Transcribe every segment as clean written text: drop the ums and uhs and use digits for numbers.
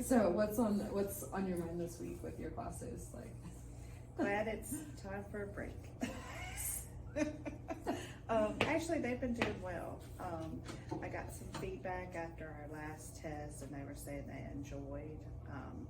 So what's on your mind this week with your classes? Like, glad it's time for a break. Actually, they've been doing well. I got some feedback after our last test, and they were saying they enjoyed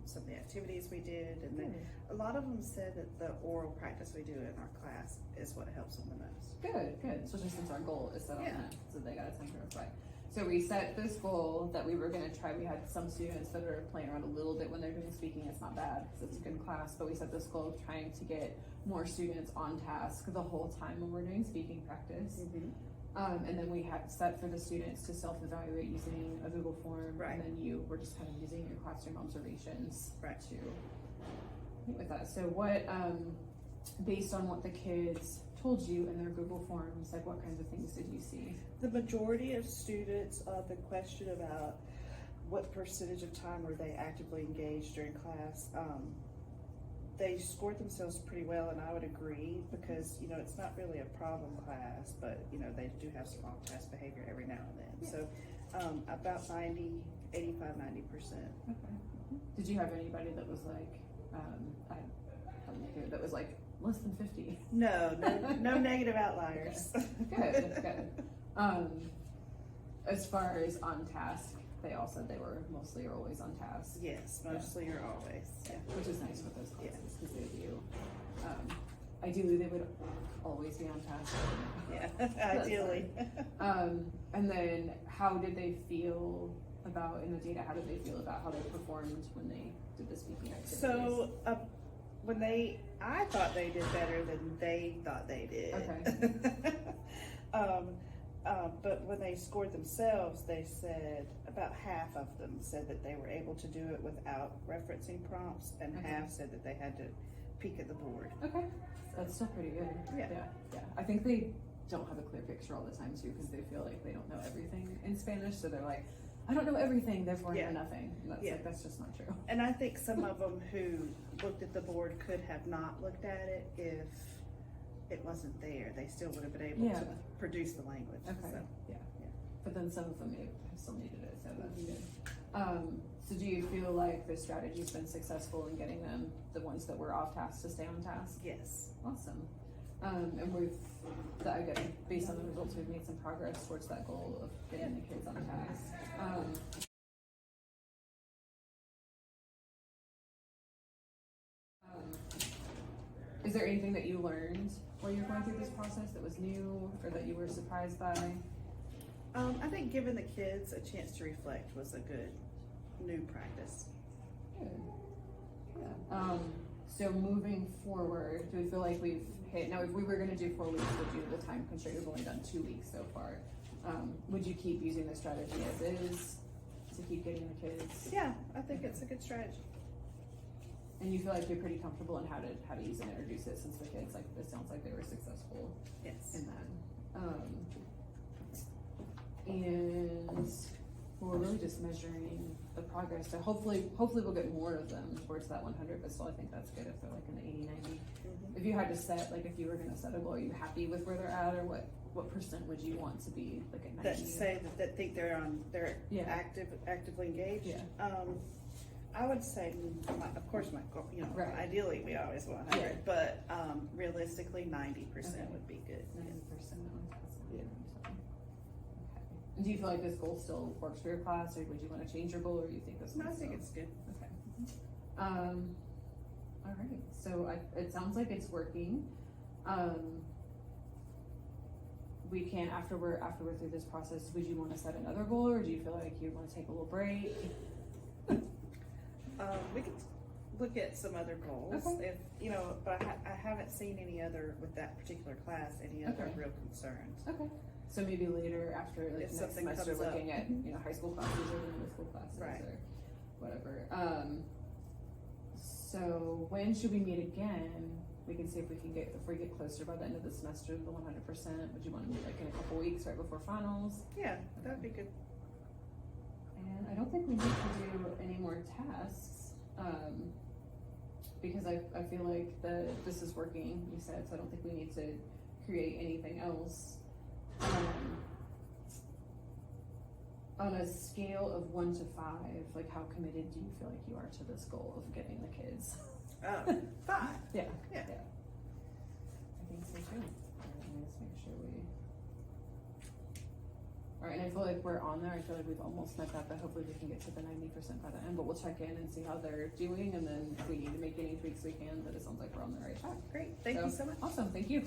some of the activities we did, and then a lot of them said that the oral practice we do in our class is what helps them the most. Good. Especially since our goal is set on Yeah. that, so they got a time to reflect. So we set this goal that we were going to try. We had some students that are playing around a little bit when they're doing speaking. It's not bad because it's a good class, but we set this goal of trying to get more students on task the whole time when we're doing speaking practice. And then we had set for the students to self-evaluate using a Google form, Right. and then you were just kind of using your classroom observations Right. to meet with that. So what, based on what the kids told you in their Google forms, like what kinds of things did you see? The majority of students, the question about what percentage of time were they actively engaged during class, they scored themselves pretty well, and I would agree, because it's not really a problem class, but they do have some off-task behavior every now and then. Yeah. So about 90, 85, 90%. Okay. Did you have anybody that was like, that was like less than 50? No negative outliers. Okay. Good. As far as on task, they all said they were mostly or always on task. Yes, mostly or always. Yeah. Which is nice with those classes because they do. Ideally, they would always be on task. Yeah, ideally. And then how did they feel about, in the data, how did they feel about how they performed when they did the speaking activities? So, I thought they did better than they thought they did. Okay. But when they scored themselves, they said about half of them said that they were able to do it without referencing prompts, and half said that they had to peek at the board. Okay, that's still pretty good. Yeah. I think they don't have a clear picture all the time too, because they feel like they don't know everything in Spanish, so they're like, I don't know everything, therefore I know nothing. And that's like, that's just not true. And I think some of them who looked at the board could have not looked at it if it wasn't there. They still would have been able to produce the language. Okay. So. Yeah. But then some of them may have still needed it, so that's good. So do you feel like the strategy's been successful in getting them, the ones that were off task, to stay on task? Yes. Awesome. And again, based on the results, we've made some progress towards that goal of getting the kids on task. Is there anything that you learned while you were going through this process that was new or that you were surprised by? I think giving the kids a chance to reflect was a good new practice. Good. Yeah. So moving forward, do we feel like we've hit, now if we were going to do 4 weeks, but due to the time constraint, we've only done 2 weeks so far. Would you keep using the strategy as is to keep getting the kids? Yeah, I think it's a good strategy. And you feel like you're pretty comfortable in how to use it and introduce it, since the kids, like, it sounds like they were successful in that. And we're really just measuring the progress. So hopefully we'll get more of them towards that 100, but still I think that's good if they're like in the 80, 90. If you had to set, like if you were going to set a goal, are you happy with where they're at, or what percent would you want to be like at 90? That say that think they're actively engaged. Yeah. I would say, of course, ideally we always want 100, but realistically 90% would be good. 90%. Yeah. Okay. And do you feel like this goal still works for your class, or would you want to change your goal, or do you think this? No, I think it's good. Okay. All right. So it sounds like it's working. We can, after we're through this process, would you want to set another goal, or do you feel like you want to take a little break? We could look at some other goals, if but I haven't seen any other with that particular class, any other real concerns. Okay. So maybe later, after like If next something semester, comes up. looking at high school classes or the middle school classes or whatever. So when should we meet again? We can see if we get closer by the end of the semester to the 100%. Would you want to meet like in a couple weeks right before finals? Yeah, that'd be good. And I don't think we need to do any more tests, because I feel like this is working, you said, so I don't think we need to create anything else. On a scale of 1 to 5, like how committed do you feel like you are to this goal of getting the kids? 5. Yeah. Yeah. I think so too. Let me just make sure we. Alright, and I feel like we're on there. I feel like we've almost met that, but hopefully we can get to the 90% by the end. But we'll check in and see how they're doing, and then if we need to make any tweaks we can, but it sounds like we're on the right track. Great, thank you so much. Awesome, thank you.